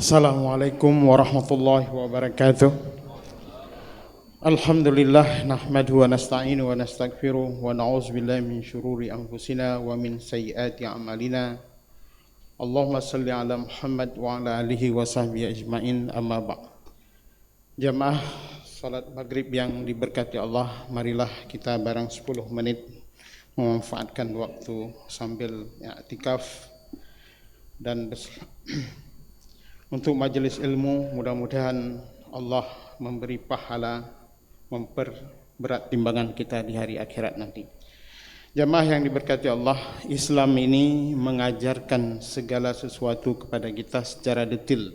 Assalamualaikum warahmatullahi wabarakatuh. Alhamdulillah nahmaduhu wa nasta'inu wa nastaghfiruh wa na'udzubillahi min syururi anfusina wa min sayyiati a'malina. Allahumma salli ala Muhammad wa ala alihi wa sahbihi ajmain, amma ba'd. Jamaah salat maghrib yang diberkati Allah, marilah kita barang 10 menit memanfaatkan waktu sambil i'tikaf dan untuk majelis ilmu. Mudah-mudahan Allah memberi pahala, memperberat timbangan kita di hari akhirat nanti. Jamaah yang diberkati Allah, Islam ini mengajarkan segala sesuatu kepada kita secara detail.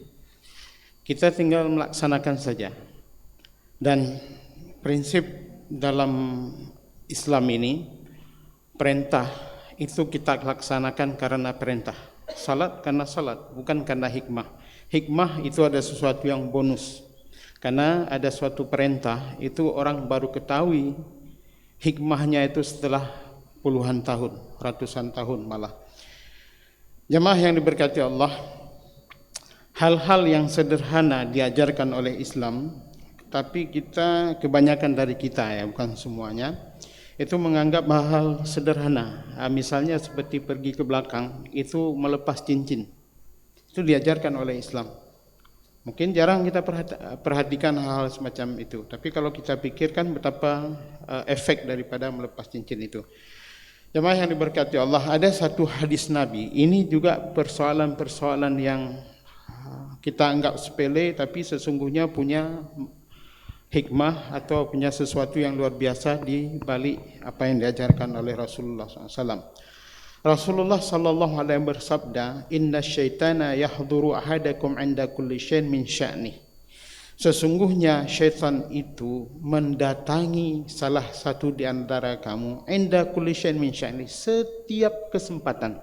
Kita tinggal melaksanakan saja. Dan prinsip dalam Islam ini, perintah itu kita laksanakan karena perintah. Salat karena salat, bukan karena hikmah. Hikmah itu ada sesuatu yang bonus. Karena ada suatu perintah, itu orang baru ketahui hikmahnya itu setelah puluhan tahun, ratusan tahun malah. Jemaah yang diberkati Allah, hal-hal yang sederhana diajarkan oleh Islam, tapi kita, kebanyakan dari kita ya, bukan semuanya, itu menganggap hal sederhana. Misalnya seperti pergi ke belakang, itu melepas cincin. Itu diajarkan oleh Islam. Mungkin jarang kita perhatikan hal-hal semacam itu. Tapi kalau kita pikirkan betapa efek daripada melepas cincin itu. Jemaah yang diberkati Allah, ada satu hadis Nabi. Ini juga persoalan-persoalan yang kita anggap sepele, tapi sesungguhnya punya hikmah atau punya sesuatu yang luar biasa di balik apa yang diajarkan oleh Rasulullah SAW. Rasulullah sallallahu alaihi wasallam bersabda, "Inna syaitana yahduru ahadakum 'inda kulli syai'in min sya'ni." Sesungguhnya syaitan itu mendatangi salah satu di antara kamu 'inda kulli syai'in min sya'ni, setiap kesempatan.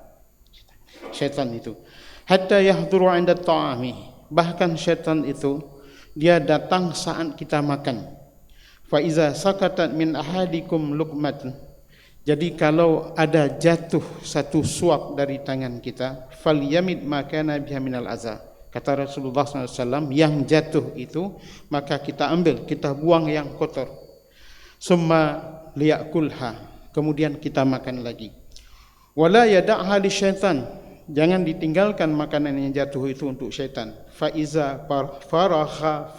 Syaitan itu hatta yahduru 'inda ta'ami, bahkan syaitan itu dia datang saat kita makan. Fa iza sakatat min ahadikum luqmatun, jadi kalau ada jatuh satu suap dari tangan kita, falyamid makana biha minal azza. Kata Rasulullah SAW, yang jatuh itu maka kita ambil, kita buang yang kotor. Summa liyakulha, kemudian kita makan lagi. Wala yada'ha li syaitan, jangan ditinggalkan makanan yang jatuh itu untuk syaitan. Fa iza faraha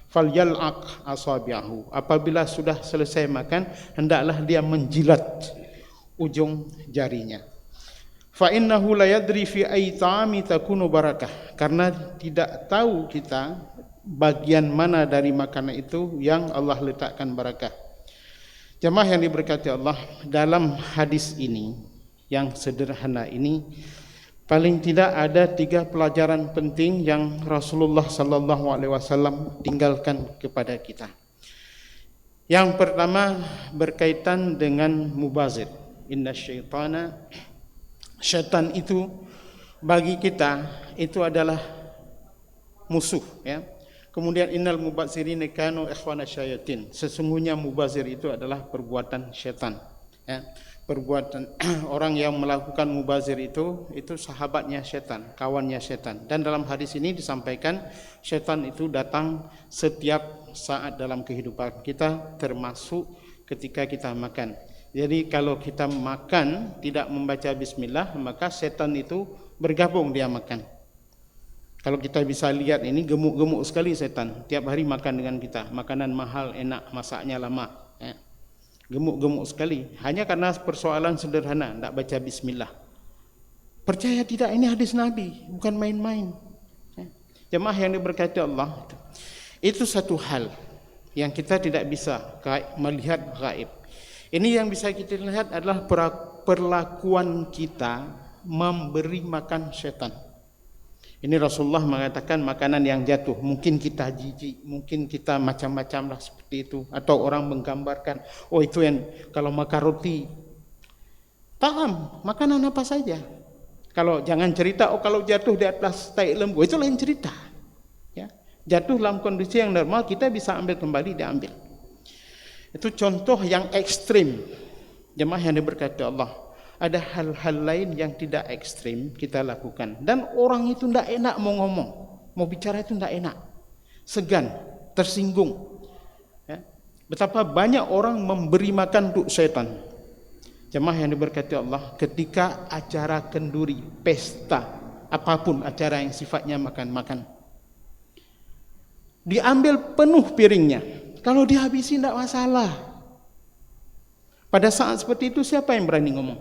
falyal'aq asabi'ahu, apabila sudah selesai makan, hendaklah dia menjilat ujung jarinya. Fa innahu la yadri fi ayyi ta'ami takunu barakah, karena tidak tahu kita bagian mana dari makanan itu yang Allah letakkan barakah. Jemaah yang diberkati Allah, dalam hadis ini yang sederhana ini, paling tidak ada 3 pelajaran penting yang Rasulullah sallallahu alaihi wasallam tinggalkan kepada kita. Yang pertama berkaitan dengan mubazir. Inna syaitana, syaitan itu bagi kita itu adalah musuh ya. Kemudian innal mubazirina kanu ikhwana syayatin. Sesungguhnya mubazir itu adalah perbuatan syaitan ya. Perbuatan orang yang melakukan mubazir itu sahabatnya syaitan, kawannya syaitan. Dan dalam hadis ini disampaikan syaitan itu datang setiap saat dalam kehidupan kita, termasuk ketika kita makan. Jadi kalau kita makan tidak membaca bismillah, maka syaitan itu bergabung dia makan. Kalau kita bisa lihat ini gemuk-gemuk sekali syaitan, tiap hari makan dengan kita, makanan mahal, enak, masaknya lama ya. Gemuk-gemuk sekali, hanya karena persoalan sederhana, tidak baca bismillah. Percaya tidak, ini hadis Nabi, bukan main-main. Jemaah yang diberkati Allah, itu satu hal yang kita tidak bisa melihat gaib. Ini yang bisa kita lihat adalah perlakuan kita memberi makan syaitan. Ini Rasulullah mengatakan makanan yang jatuh, mungkin kita jijik, mungkin kita macam-macam lah seperti itu. Atau orang menggambarkan, oh itu yang kalau makan roti, paham, makanan apa saja. Kalau jangan cerita, oh kalau jatuh di atas tai lembu, itu lain cerita. Ya. Jatuh dalam kondisi yang normal, kita bisa ambil kembali, diambil. Itu contoh yang ekstrim. Jemaah yang diberkati Allah. ada hal-hal lain yang tidak ekstrim kita lakukan, dan orang itu tidak enak mau ngomong, Mau bicara itu tidak enak, segan, tersinggung. Ya. Betapa banyak orang memberi makan untuk setan. Jemaah yang diberkati Allah, ketika acara kenduri, pesta, apapun acara yang sifatnya makan-makan, diambil penuh piringnya. Kalau dihabisi tidak masalah. Pada saat seperti itu siapa yang berani ngomong?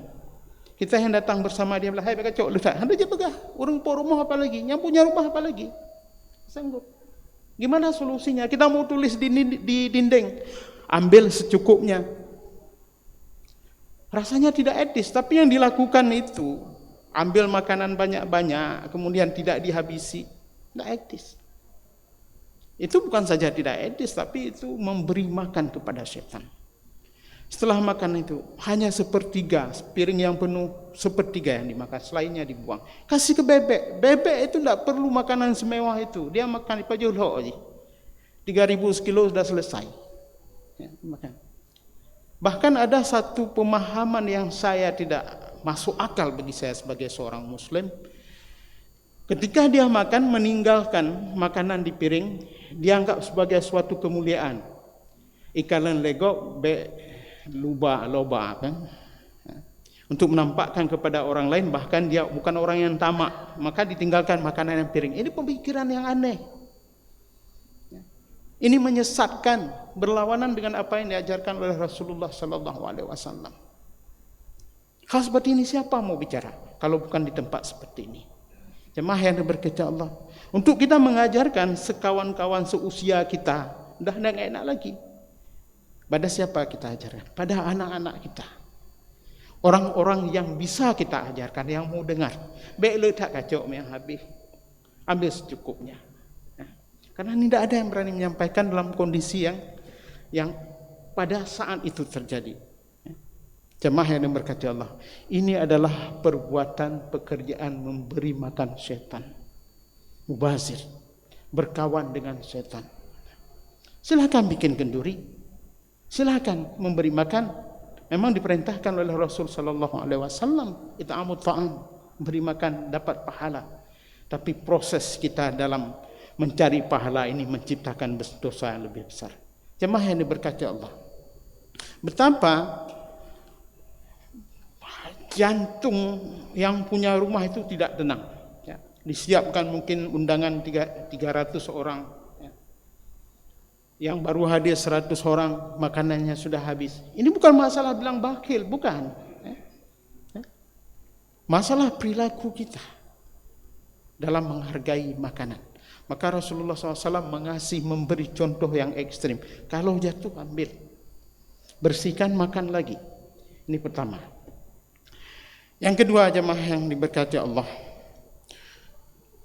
Kita yang datang bersama dia bilang, hai kacau letak, hendak je pegah. Orang po rumah apa lagi? Yang punya rumah apa lagi? Sanggup. Gimana solusinya? Kita mau tulis di dinding, ambil secukupnya. Rasanya tidak etis, tapi yang dilakukan itu ambil makanan banyak-banyak, kemudian tidak dihabisi, tidak etis. Itu bukan saja tidak etis, tapi itu memberi makan kepada setan. Setelah makan itu hanya sepertiga piring yang penuh, sepertiga yang dimakan, selainnya dibuang. Kasih ke bebek. Bebek itu tidak perlu makanan semewah itu. Dia makan di pajulho aja. 3.000 sekilo sudah selesai. Ya, makan. Bahkan ada satu pemahaman yang saya tidak masuk akal bagi saya sebagai seorang Muslim. Ketika dia makan, meninggalkan makanan di piring, dianggap sebagai suatu kemuliaan. Ikalan legok be loba kan? Untuk menampakkan kepada orang lain, bahkan dia bukan orang yang tamak, maka ditinggalkan makanan yang piring. Ini pemikiran yang aneh. Ini menyesatkan, berlawanan dengan apa yang diajarkan oleh Rasulullah sallallahu alaihi wasallam. Hal seperti ini siapa mau bicara kalau bukan di tempat seperti ini? Jemaah yang diberkahi Allah, untuk kita mengajarkan sekawan-kawan seusia kita, dah enggak enak lagi. Pada siapa kita ajarkan? Pada anak-anak kita. Orang-orang yang bisa kita ajarkan, yang mau dengar. Baik letak kacau yang habis. Ambil secukupnya. Karena tidak ada yang berani menyampaikan dalam kondisi yang pada saat itu terjadi. Jemaah yang diberkati Allah, ini adalah perbuatan pekerjaan memberi makan setan, mubazir, berkawan dengan setan. Silakan bikin kenduri, silakan memberi makan. Memang diperintahkan oleh Rasul sallallahu alaihi wasallam, it'amut ta'am, beri makan dapat pahala. Tapi proses kita dalam mencari pahala ini menciptakan dosa yang lebih besar. Jemaah yang diberkati Allah, betapa jantung yang punya rumah itu tidak tenang. Ya, disiapkan mungkin undangan 300 orang. Ya. Yang baru hadir 100 orang, makanannya sudah habis. Ini bukan masalah bilang bakhil, bukan. Ya. Ya. Masalah perilaku kita dalam menghargai makanan. Maka Rasulullah SAW mengasih memberi contoh yang ekstrim. Kalau jatuh ambil, bersihkan, makan lagi. Ini pertama. Yang kedua, jemaah yang diberkati Allah,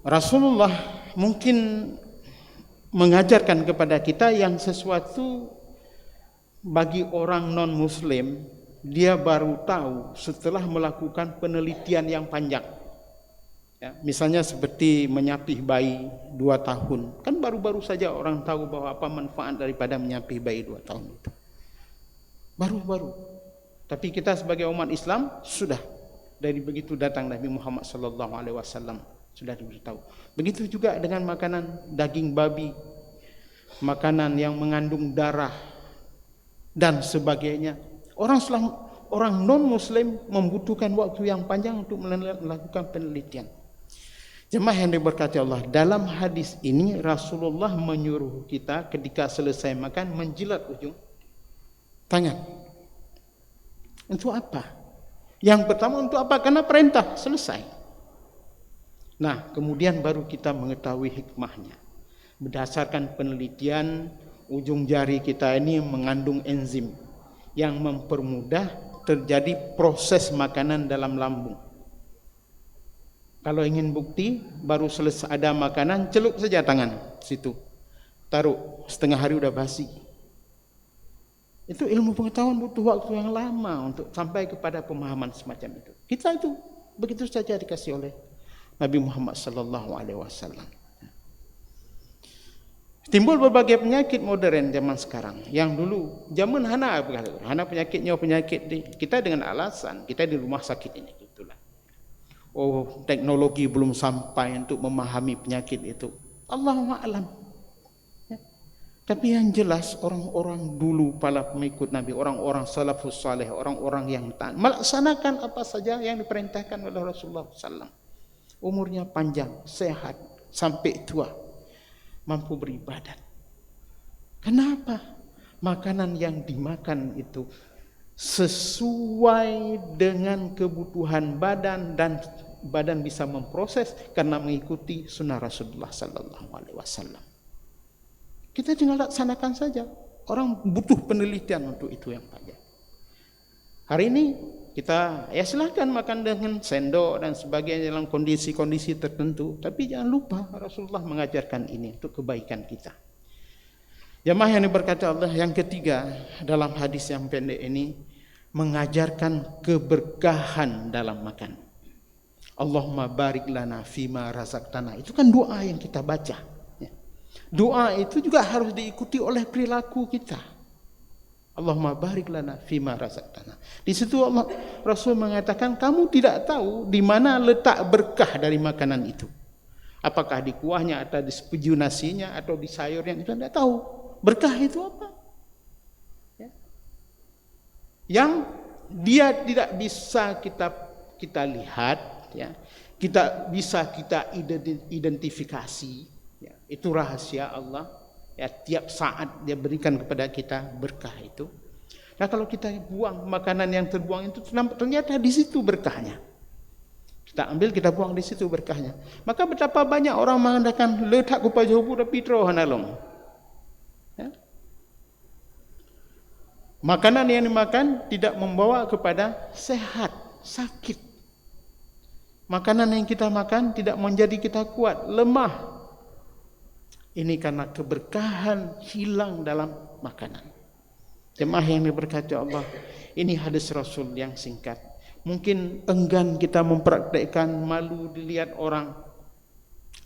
Rasulullah mungkin mengajarkan kepada kita yang sesuatu bagi orang non Muslim dia baru tahu setelah melakukan penelitian yang panjang. Ya, misalnya seperti menyapih bayi 2 tahun. Kan baru-baru saja orang tahu bahwa apa manfaat daripada menyapih bayi 2 tahun itu. Baru-baru. Tapi kita sebagai umat Islam sudah dari begitu datang Nabi Muhammad sallallahu alaihi wasallam sudah diberitahu. Begitu juga dengan makanan daging babi, makanan yang mengandung darah dan sebagainya. Orang non muslim membutuhkan waktu yang panjang untuk melakukan penelitian. Jemaah yang diberkati Allah, dalam hadis ini Rasulullah menyuruh kita ketika selesai makan menjilat ujung tangan. Untuk apa? Yang pertama untuk apa? Karena perintah, selesai. Nah, kemudian baru kita mengetahui hikmahnya. Berdasarkan penelitian, ujung jari kita ini mengandung enzim yang mempermudah terjadi proses makanan dalam lambung. Kalau ingin bukti, baru selesai ada makanan, celup saja tangan situ. Taruh, setengah hari udah basi. Itu ilmu pengetahuan butuh waktu yang lama untuk sampai kepada pemahaman semacam itu. Kita itu begitu saja dikasih oleh Nabi Muhammad sallallahu alaihi wasallam. Timbul berbagai penyakit modern zaman sekarang. Yang dulu zaman hana penyakitnya penyakit kita dengan alasan kita di rumah sakit ini gitulah. Oh, teknologi belum sampai untuk memahami penyakit itu. Allahu a'lam. Ya. Tapi yang jelas orang-orang dulu para pengikut Nabi, orang-orang salafus saleh, orang-orang yang taat, melaksanakan apa saja yang diperintahkan oleh Rasulullah SAW. Umurnya panjang, sehat, sampai tua, mampu beribadat. Kenapa? Makanan yang dimakan itu sesuai dengan kebutuhan badan dan badan bisa memproses karena mengikuti sunnah Rasulullah SAW. Kita tinggal laksanakan saja. Orang butuh penelitian untuk itu yang panjang. Hari ini kita silahkan makan dengan sendok dan sebagainya dalam kondisi-kondisi tertentu. Tapi jangan lupa Rasulullah mengajarkan ini untuk kebaikan kita. Jamaah yang diberkati Allah, yang ketiga dalam hadis yang pendek ini mengajarkan keberkahan dalam makan. Allahumma barik lana fima razaqtana. Itu kan doa yang kita baca. Doa itu juga harus diikuti oleh perilaku kita. Allahumma barik lana fima razaqtana. Di situ Rasul mengatakan kamu tidak tahu di mana letak berkah dari makanan itu. Apakah di kuahnya atau di sepeju nasinya atau di sayurnya, itu tidak tahu. Berkah itu apa? Ya. Yang dia tidak bisa kita lihat, ya. Kita identifikasi. Itu rahasia Allah. Ya, tiap saat dia berikan kepada kita berkah itu. Nah, kalau kita buang makanan yang terbuang itu, ternyata di situ berkahnya. Kita ambil, kita buang, di situ berkahnya. Maka betapa banyak orang mengatakan letak ku pajobu tapi troh hanalong. Ya. Makanan yang dimakan tidak membawa kepada sehat, sakit. Makanan yang kita makan tidak menjadi kita kuat, lemah. Ini karena keberkahan hilang dalam makanan. Jemaah yang diberkati Allah, ini hadis Rasul yang singkat. Mungkin enggan kita mempraktekkan, malu dilihat orang.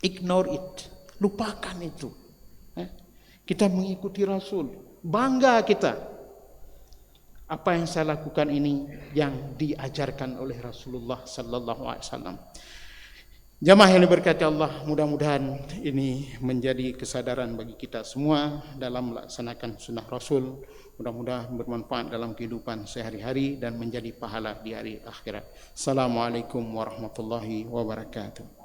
Ignore it, lupakan itu. Kita mengikuti Rasul, bangga kita. Apa yang saya lakukan ini yang diajarkan oleh Rasulullah sallallahu alaihi wasallam. Jamaah yang diberkati Allah, mudah-mudahan ini menjadi kesadaran bagi kita semua dalam melaksanakan sunnah Rasul. Mudah-mudahan bermanfaat dalam kehidupan sehari-hari dan menjadi pahala di hari akhirat. Assalamualaikum warahmatullahi wabarakatuh.